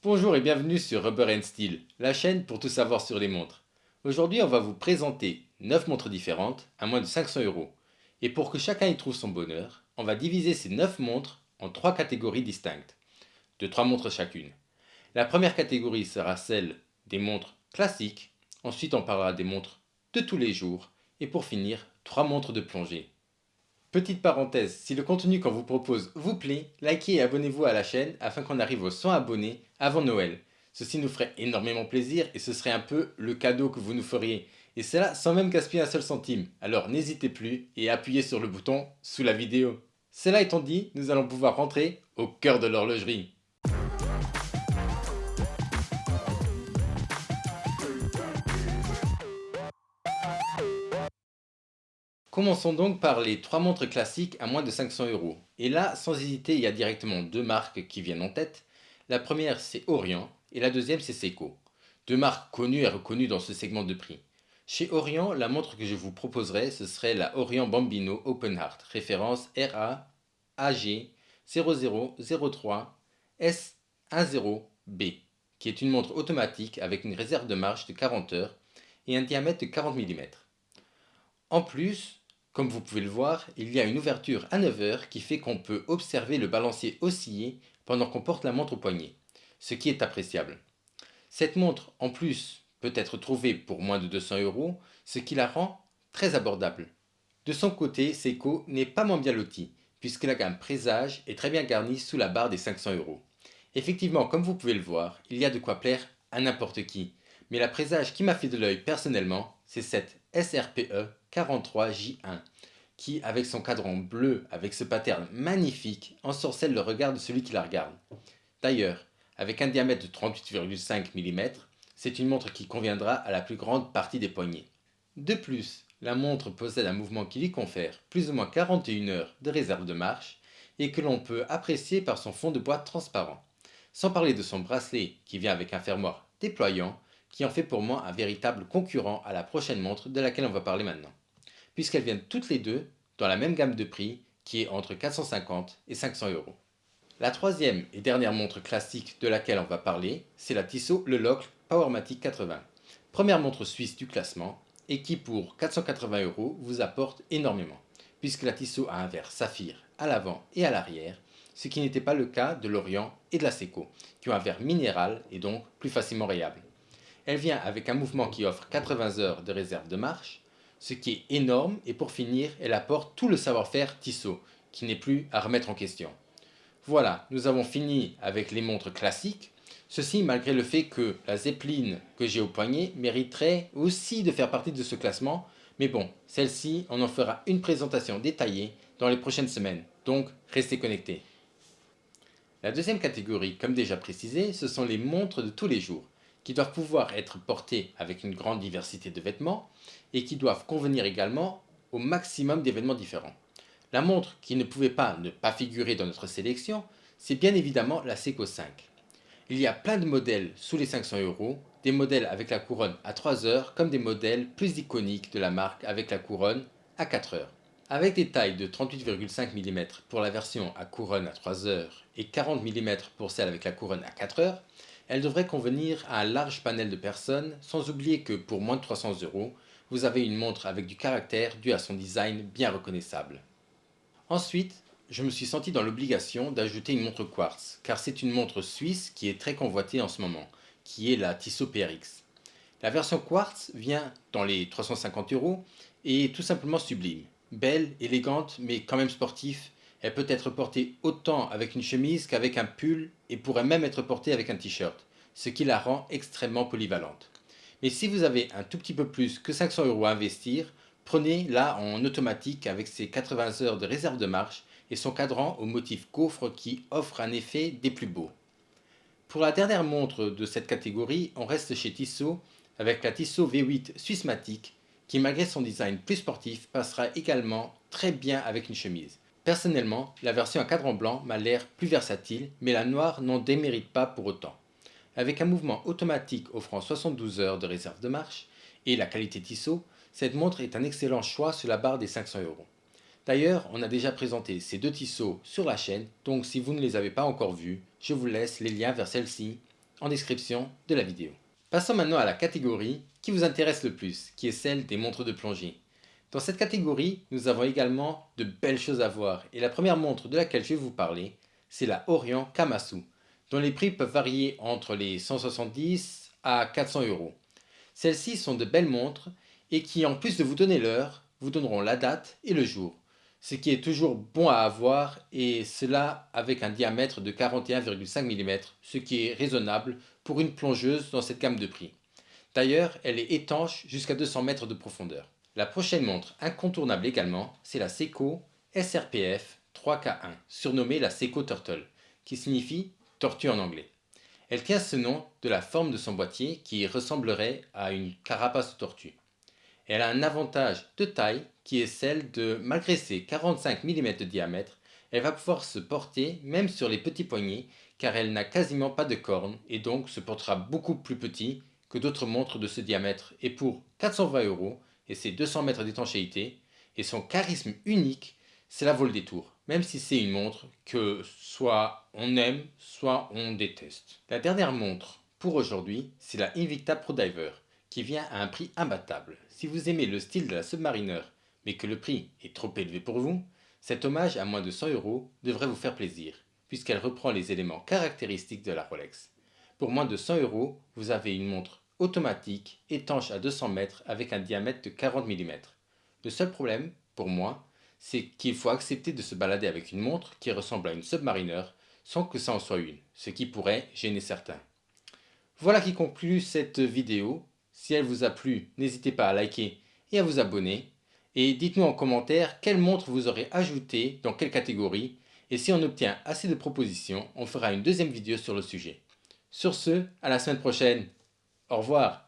Bonjour et bienvenue sur Rubber Steel, la chaîne pour tout savoir sur les montres. Aujourd'hui, on va vous présenter 9 montres différentes à moins de 500 euros. Et pour que chacun y trouve son bonheur, on va diviser ces 9 montres en 3 catégories distinctes, de 3 montres chacune. La première catégorie sera celle des montres classiques, ensuite on parlera des montres de tous les jours, et pour finir, 3 montres de plongée. Petite parenthèse, si le contenu qu'on vous propose vous plaît, likez et abonnez-vous à la chaîne afin qu'on arrive aux 100 abonnés avant Noël. Ceci nous ferait énormément plaisir et ce serait un peu le cadeau que vous nous feriez. Et cela sans même gaspiller un seul centime. Alors n'hésitez plus et appuyez sur le bouton sous la vidéo. Cela étant dit, nous allons pouvoir rentrer au cœur de l'horlogerie. Commençons donc par les 3 montres classiques à moins de 500 euros. Et là, sans hésiter, il y a directement deux marques qui viennent en tête. La première, c'est Orient et la deuxième, c'est Seiko. Deux marques connues et reconnues dans ce segment de prix. Chez Orient, la montre que je vous proposerai, ce serait la Orient Bambino Open Heart, référence RA-AG 0003 S10B, qui est une montre automatique avec une réserve de marche de 40 heures et un diamètre de 40 mm. En plus, comme vous pouvez le voir, il y a une ouverture à 9 heures qui fait qu'on peut observer le balancier osciller pendant qu'on porte la montre au poignet, ce qui est appréciable. Cette montre, en plus, peut être trouvée pour moins de 200 euros, ce qui la rend très abordable. De son côté, Seiko n'est pas moins bien loti, puisque la gamme Présage est très bien garnie sous la barre des 500 euros. Effectivement, comme vous pouvez le voir, il y a de quoi plaire à n'importe qui. Mais la présage qui m'a fait de l'œil personnellement, c'est cette SRPE 43J1, qui, avec son cadran bleu, avec ce pattern magnifique, ensorcelle le regard de celui qui la regarde. D'ailleurs, avec un diamètre de 38,5 mm, c'est une montre qui conviendra à la plus grande partie des poignets. De plus, la montre possède un mouvement qui lui confère plus ou moins 41 heures de réserve de marche et que l'on peut apprécier par son fond de bois transparent. Sans parler de son bracelet qui vient avec un fermoir déployant qui en fait pour moi un véritable concurrent à la prochaine montre de laquelle on va parler maintenant, puisqu'elles viennent toutes les deux dans la même gamme de prix qui est entre 450 et 500 euros. La troisième et dernière montre classique de laquelle on va parler, c'est la Tissot Le Locle Powermatic 80, première montre suisse du classement et qui pour 480 euros vous apporte énormément, puisque la Tissot a un verre saphir à l'avant et à l'arrière, ce qui n'était pas le cas de l'Orient et de la Seiko, qui ont un verre minéral et donc plus facilement rayable. Elle vient avec un mouvement qui offre 80 heures de réserve de marche, ce qui est énorme, et pour finir, elle apporte tout le savoir-faire Tissot, qui n'est plus à remettre en question. Voilà, nous avons fini avec les montres classiques, ceci malgré le fait que la Zeppelin que j'ai au poignet mériterait aussi de faire partie de ce classement, mais bon, celle-ci, on en fera une présentation détaillée dans les prochaines semaines, donc restez connectés. La deuxième catégorie, comme déjà précisé, ce sont les montres de tous les jours, qui doivent pouvoir être portées avec une grande diversité de vêtements et qui doivent convenir également au maximum d'événements différents. La montre qui ne pouvait pas ne pas figurer dans notre sélection, c'est bien évidemment la Seiko 5. Il y a plein de modèles sous les 500 euros, des modèles avec la couronne à 3 heures comme des modèles plus iconiques de la marque avec la couronne à 4 heures. Avec des tailles de 38,5 mm pour la version à couronne à 3 heures et 40 mm pour celle avec la couronne à 4 heures, elle devrait convenir à un large panel de personnes, sans oublier que pour moins de 300 euros, vous avez une montre avec du caractère dû à son design bien reconnaissable. Ensuite, je me suis senti dans l'obligation d'ajouter une montre quartz, car c'est une montre suisse qui est très convoitée en ce moment, qui est la Tissot PRX. La version quartz vient dans les 350 euros et est tout simplement sublime. Belle, élégante, mais quand même sportive, elle peut être portée autant avec une chemise qu'avec un pull et pourrait même être portée avec un t-shirt, ce qui la rend extrêmement polyvalente. Mais si vous avez un tout petit peu plus que 500 euros à investir, prenez-la en automatique avec ses 80 heures de réserve de marche et son cadran au motif gaufre qui offre un effet des plus beaux. Pour la dernière montre de cette catégorie, on reste chez Tissot avec la Tissot V8 Swissmatic qui malgré son design plus sportif passera également très bien avec une chemise. Personnellement, la version à cadran blanc m'a l'air plus versatile, mais la noire n'en démérite pas pour autant. Avec un mouvement automatique offrant 72 heures de réserve de marche et la qualité Tissot, cette montre est un excellent choix sur la barre des 500 euros. D'ailleurs, on a déjà présenté ces deux Tissot sur la chaîne, donc si vous ne les avez pas encore vus, je vous laisse les liens vers celle-ci en description de la vidéo. Passons maintenant à la catégorie qui vous intéresse le plus, qui est celle des montres de plongée. Dans cette catégorie, nous avons également de belles choses à voir et la première montre de laquelle je vais vous parler, c'est la Orient Kamasu, dont les prix peuvent varier entre les 170 à 400 euros. Celles-ci sont de belles montres et qui, en plus de vous donner l'heure, vous donneront la date et le jour, ce qui est toujours bon à avoir et cela avec un diamètre de 41,5 mm, ce qui est raisonnable pour une plongeuse dans cette gamme de prix. D'ailleurs, elle est étanche jusqu'à 200 mètres de profondeur. La prochaine montre incontournable également, c'est la Seiko SRPF 3K1, surnommée la Seiko Turtle, qui signifie tortue en anglais. Elle tient ce nom de la forme de son boîtier qui ressemblerait à une carapace de tortue. Elle a un avantage de taille qui est celle de, malgré ses 45 mm de diamètre, elle va pouvoir se porter même sur les petits poignets car elle n'a quasiment pas de cornes et donc se portera beaucoup plus petit que d'autres montres de ce diamètre. Et pour 420 euros et ses 200 mètres d'étanchéité et son charisme unique, cela vaut le détour, même si c'est une montre que soit on aime, soit on déteste. La dernière montre pour aujourd'hui, c'est la Invicta Pro Diver, qui vient à un prix imbattable. Si vous aimez le style de la Submariner, mais que le prix est trop élevé pour vous, cet hommage à moins de 100 euros devrait vous faire plaisir, puisqu'elle reprend les éléments caractéristiques de la Rolex. Pour moins de 100 euros, vous avez une montre automatique, étanche à 200 mètres avec un diamètre de 40 mm. Le seul problème, pour moi, c'est qu'il faut accepter de se balader avec une montre qui ressemble à une Submariner sans que ça en soit une, ce qui pourrait gêner certains. Voilà qui conclut cette vidéo. Si elle vous a plu, n'hésitez pas à liker et à vous abonner. Et dites-nous en commentaire quelle montre vous aurez ajouté dans quelle catégorie. Et si on obtient assez de propositions, on fera une deuxième vidéo sur le sujet. Sur ce, à la semaine prochaine. Au revoir.